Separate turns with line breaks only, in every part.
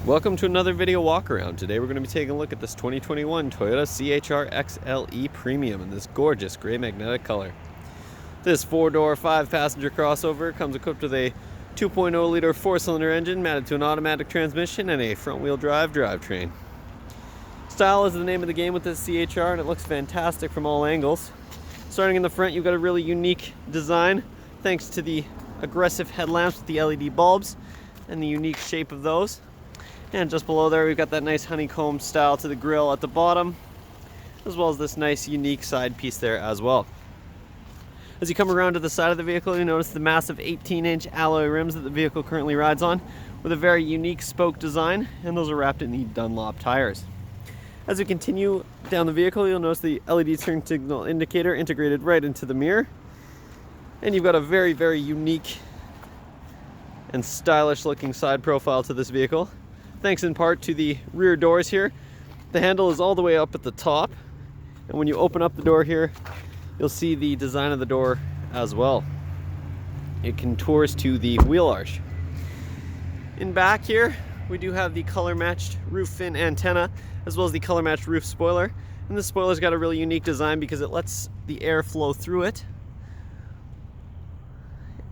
Welcome to another video walk around. Today we're going to be taking a look at this 2021 Toyota CHR XLE Premium in this gorgeous gray magnetic color. This 4-door, 5-passenger crossover comes equipped with a 2.0-liter 4-cylinder engine mounted to an automatic transmission and a front-wheel drive drivetrain. Style is the name of the game with this CHR, and it looks fantastic from all angles. Starting in the front, you've got a really unique design thanks to the aggressive headlamps with the LED bulbs and the unique shape of those. And just below there, we've got that nice honeycomb style to the grille at the bottom, as well as this nice unique side piece there as well. As you come around to the side of the vehicle, you notice the massive 18-inch alloy rims that the vehicle currently rides on, with a very unique spoke design, and those are wrapped in the Dunlop tires. As we continue down the vehicle, you'll notice the LED turn signal indicator integrated right into the mirror, and you've got a very, very unique and stylish looking side profile to this vehicle. Thanks in part to the rear doors here. The handle is all the way up at the top, and when you open up the door here, you'll see the design of the door as well. It contours to the wheel arch. In back here, we do have the color matched roof fin antenna, as well as the color matched roof spoiler. And this spoiler's got a really unique design because it lets the air flow through it.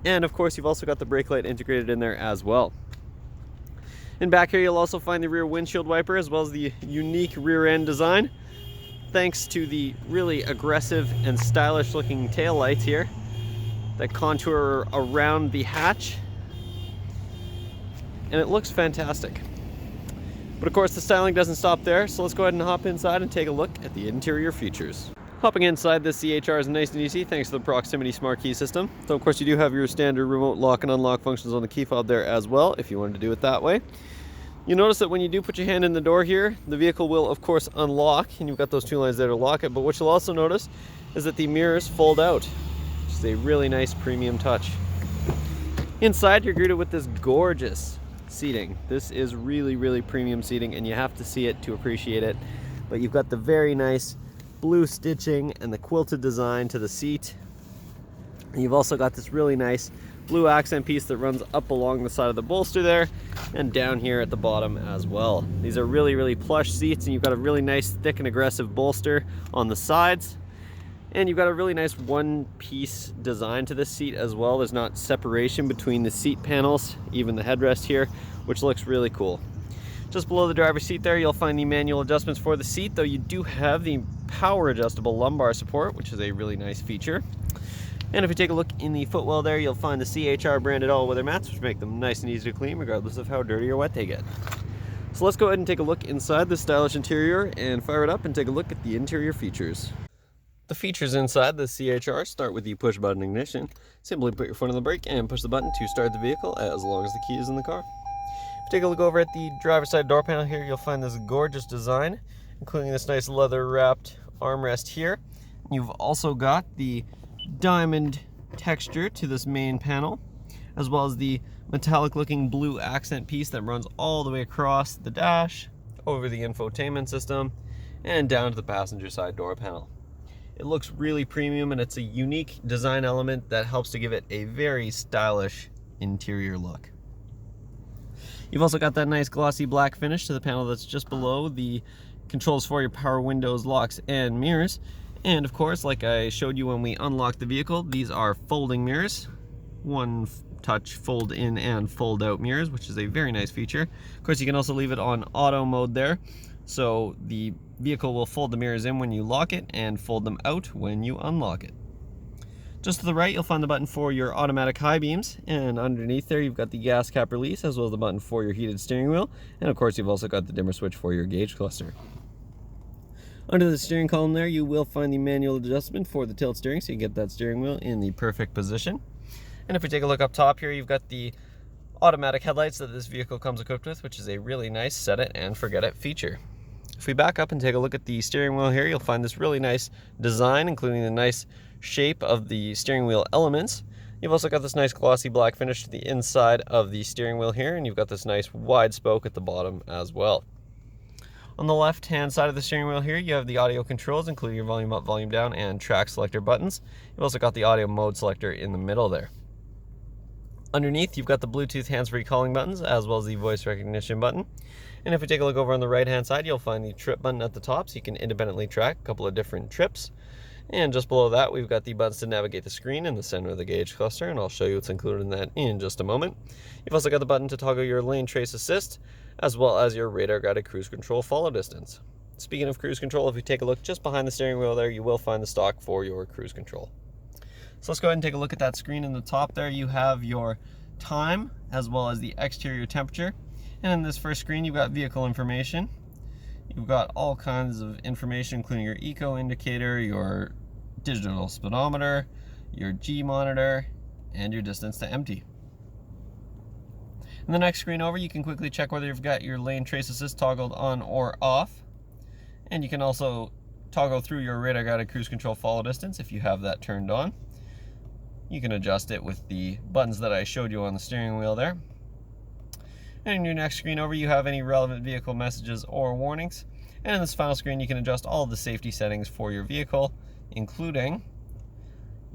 And of course, you've also got the brake light integrated in there as well. In back here, you'll also find the rear windshield wiper, as well as the unique rear end design, thanks to the really aggressive and stylish looking tail lights here that contour around the hatch. And it looks fantastic. But of course, the styling doesn't stop there, so let's go ahead and hop inside and take a look at the interior features. Hopping inside, this CHR is nice and easy thanks to the proximity smart key system. So of course, you do have your standard remote lock and unlock functions on the key fob there as well, if you wanted to do it that way. You notice that when you do put your hand in the door here, the vehicle will of course unlock, and you've got those two lines there to lock it. But what you'll also notice is that the mirrors fold out, which is a really nice premium touch. Inside, you're greeted with this gorgeous seating. This is really, really premium seating, and you have to see it to appreciate it. But you've got the very nice blue stitching and the quilted design to the seat. And you've also got this really nice blue accent piece that runs up along the side of the bolster there and down here at the bottom as well. These are really, really plush seats, and you've got a really nice thick and aggressive bolster on the sides. And you've got a really nice one-piece design to this seat as well. There's not separation between the seat panels, even the headrest here, which looks really cool. Just below the driver's seat there, you'll find the manual adjustments for the seat, though you do have the power adjustable lumbar support, which is a really nice feature. And if you take a look in the footwell there, you'll find the CHR branded all-weather mats, which make them nice and easy to clean regardless of how dirty or wet they get. So let's go ahead and take a look inside the stylish interior and fire it up and take a look at the interior features. The features inside the CHR start with the push button ignition. Simply put your foot on the brake and push the button to start the vehicle as long as the key is in the car. If you take a look over at the driver's side door panel here, you'll find this gorgeous design, including this nice leather wrapped armrest here. You've also got the diamond texture to this main panel, as well as the metallic looking blue accent piece that runs all the way across the dash, over the infotainment system, and down to the passenger side door panel. It looks really premium, and it's a unique design element that helps to give it a very stylish interior look. You've also got that nice glossy black finish to the panel that's just below the controls for your power windows, locks, and mirrors. And of course, like I showed you when we unlocked the vehicle, these are folding mirrors. One touch fold in and fold out mirrors, which is a very nice feature. Of course, you can also leave it on auto mode there, so the vehicle will fold the mirrors in when you lock it and fold them out when you unlock it. Just to the right, you'll find the button for your automatic high beams, and underneath there you've got the gas cap release, as well as the button for your heated steering wheel, and of course you've also got the dimmer switch for your gauge cluster. Under the steering column there, you will find the manual adjustment for the tilt steering, so you get that steering wheel in the perfect position. And if we take a look up top here, you've got the automatic headlights that this vehicle comes equipped with, which is a really nice set it and forget it feature. If we back up and take a look at the steering wheel here, you'll find this really nice design, including the nice shape of the steering wheel elements. You've also got this nice glossy black finish to the inside of the steering wheel here, and you've got this nice wide spoke at the bottom as well. On the left hand side of the steering wheel here, you have the audio controls, including your volume up, volume down, and track selector buttons. You've also got the audio mode selector in the middle there. Underneath, you've got the Bluetooth hands-free calling buttons, as well as the voice recognition button. And if we take a look over on the right-hand side, you'll find the trip button at the top, so you can independently track a couple of different trips. And just below that, we've got the buttons to navigate the screen in the center of the gauge cluster, and I'll show you what's included in that in just a moment. You've also got the button to toggle your lane trace assist, as well as your radar-guided cruise control follow distance. Speaking of cruise control, if you take a look just behind the steering wheel there, you will find the stock for your cruise control. So let's go ahead and take a look at that screen in the top there. You have your time, as well as the exterior temperature. And in this first screen, you've got vehicle information. You've got all kinds of information, including your eco indicator, your digital speedometer, your G monitor, and your distance to empty. In the next screen over, you can quickly check whether you've got your lane trace assist toggled on or off. And you can also toggle through your radar guided cruise control follow distance if you have that turned on. You can adjust it with the buttons that I showed you on the steering wheel there. And in your next screen over, you have any relevant vehicle messages or warnings. And in this final screen, you can adjust all of the safety settings for your vehicle, including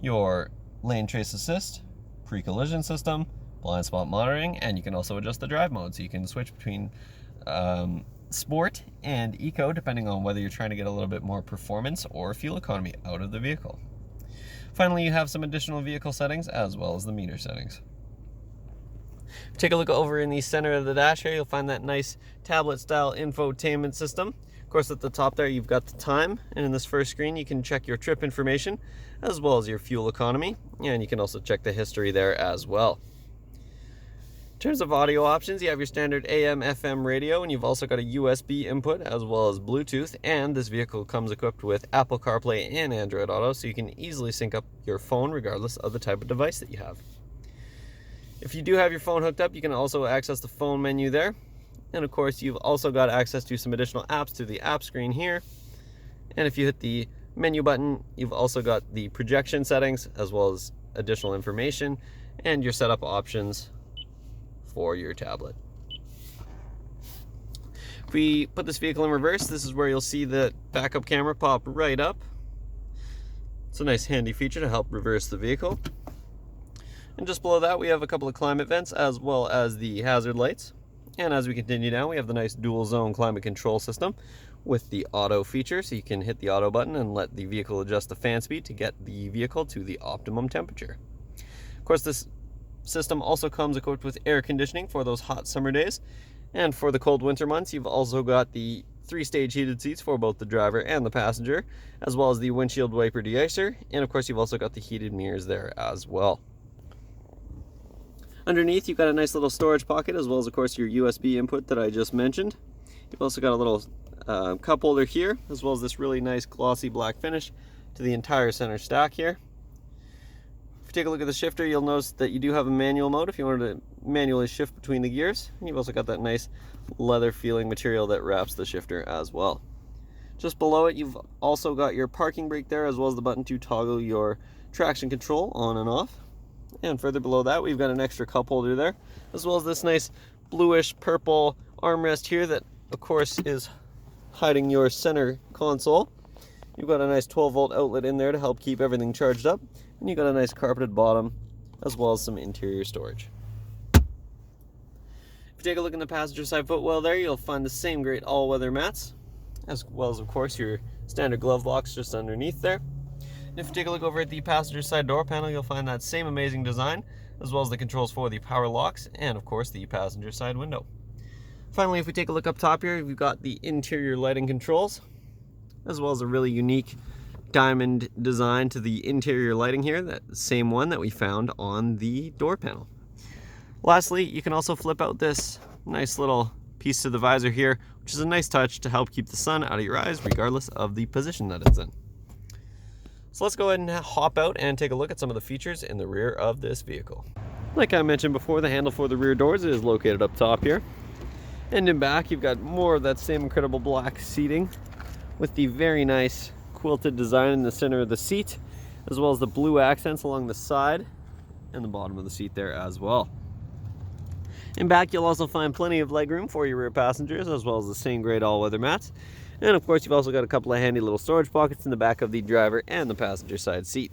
your lane trace assist, pre-collision system, blind spot monitoring, and you can also adjust the drive mode, so you can switch between sport and eco depending on whether you're trying to get a little bit more performance or fuel economy out of the vehicle. Finally, you have some additional vehicle settings as well as the meter settings. Take a look over in the center of the dash here, you'll find that nice tablet style infotainment system. Of course, at the top there, you've got the time, and in this first screen, you can check your trip information as well as your fuel economy, and you can also check the history there as well. In terms of audio options, you have your standard AM, FM radio, and you've also got a USB input as well as Bluetooth, and this vehicle comes equipped with Apple CarPlay and Android Auto, so you can easily sync up your phone regardless of the type of device that you have. If you do have your phone hooked up, you can also access the phone menu there. And of course, you've also got access to some additional apps through the app screen here. And if you hit the menu button, you've also got the projection settings as well as additional information and your setup options for your tablet. If we put this vehicle in reverse, this is where you'll see the backup camera pop right up. It's a nice handy feature to help reverse the vehicle. And just below that, we have a couple of climate vents as well as the hazard lights. And as we continue down, we have the nice dual zone climate control system with the auto feature, so you can hit the auto button and let the vehicle adjust the fan speed to get the vehicle to the optimum temperature. Of course, this system also comes equipped with air conditioning for those hot summer days. And for the cold winter months, you've also got the 3-stage heated seats for both the driver and the passenger, as well as the windshield wiper de-icer. And of course, you've also got the heated mirrors there as well. Underneath, you've got a nice little storage pocket, as well as, of course, your USB input that I just mentioned. You've also got a little cup holder here, as well as this really nice glossy black finish to the entire center stack here. If you take a look at the shifter, you'll notice that you do have a manual mode if you wanted to manually shift between the gears. And you've also got that nice leather feeling material that wraps the shifter as well. Just below it, you've also got your parking brake there, as well as the button to toggle your traction control on and off. And further below that, we've got an extra cup holder there, as well as this nice bluish purple armrest here that, of course, is hiding your center console. You've got a nice 12-volt outlet in there to help keep everything charged up, and you've got a nice carpeted bottom, as well as some interior storage. If you take a look in the passenger side footwell there, you'll find the same great all-weather mats, as well as, of course, your standard glove locks just underneath there. And if you take a look over at the passenger side door panel, you'll find that same amazing design, as well as the controls for the power locks and, of course, the passenger side window. Finally, if we take a look up top here, we've got the interior lighting controls, as well as a really unique diamond design to the interior lighting here, that same one that we found on the door panel. Lastly, you can also flip out this nice little piece to the visor here, which is a nice touch to help keep the sun out of your eyes regardless of the position that it's in. So let's go ahead and hop out and take a look at some of the features in the rear of this vehicle. Like I mentioned before, the handle for the rear doors is located up top here. And in back, you've got more of that same incredible black seating with the very nice quilted design in the center of the seat, as well as the blue accents along the side and the bottom of the seat there as well. In back, you'll also find plenty of legroom for your rear passengers, as well as the same great all-weather mats. And of course, you've also got a couple of handy little storage pockets in the back of the driver and the passenger side seat.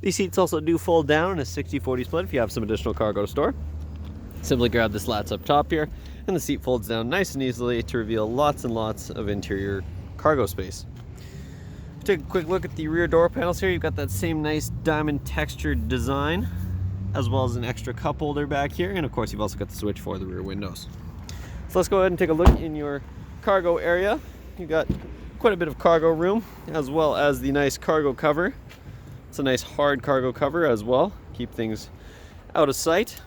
These seats also do fold down in a 60-40 split if you have some additional cargo to store. Simply grab the slats up top here, and the seat folds down nice and easily to reveal lots and lots of interior cargo space. Take a quick look at the rear door panels here. You've got that same nice diamond textured design, as well as an extra cup holder back here, and of course you've also got the switch for the rear windows. So let's go ahead and take a look in your cargo area. You've got quite a bit of cargo room, as well as the nice cargo cover. It's a nice hard cargo cover as well, keep things out of sight.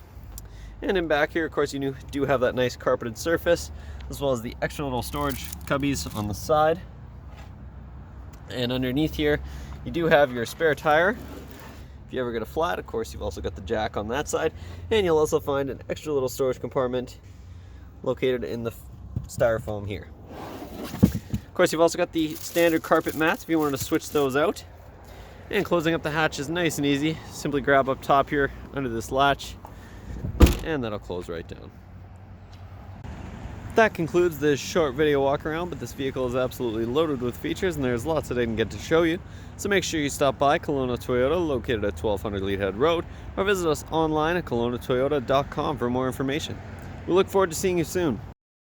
And in back here, of course, you do have that nice carpeted surface, as well as the extra little storage cubbies on the side. And underneath here, you do have your spare tire. If you ever get a flat, of course, you've also got the jack on that side. And you'll also find an extra little storage compartment located in the styrofoam here. Of course, you've also got the standard carpet mats if you wanted to switch those out. And closing up the hatch is nice and easy. Simply grab up top here under this latch, and that'll close right down. That concludes this short video walk around, but this vehicle is absolutely loaded with features and there's lots that I didn't get to show you. So make sure you stop by Kelowna Toyota, located at 1200 Leadhead Road, or visit us online at kelownatoyota.com for more information. We look forward to seeing you soon.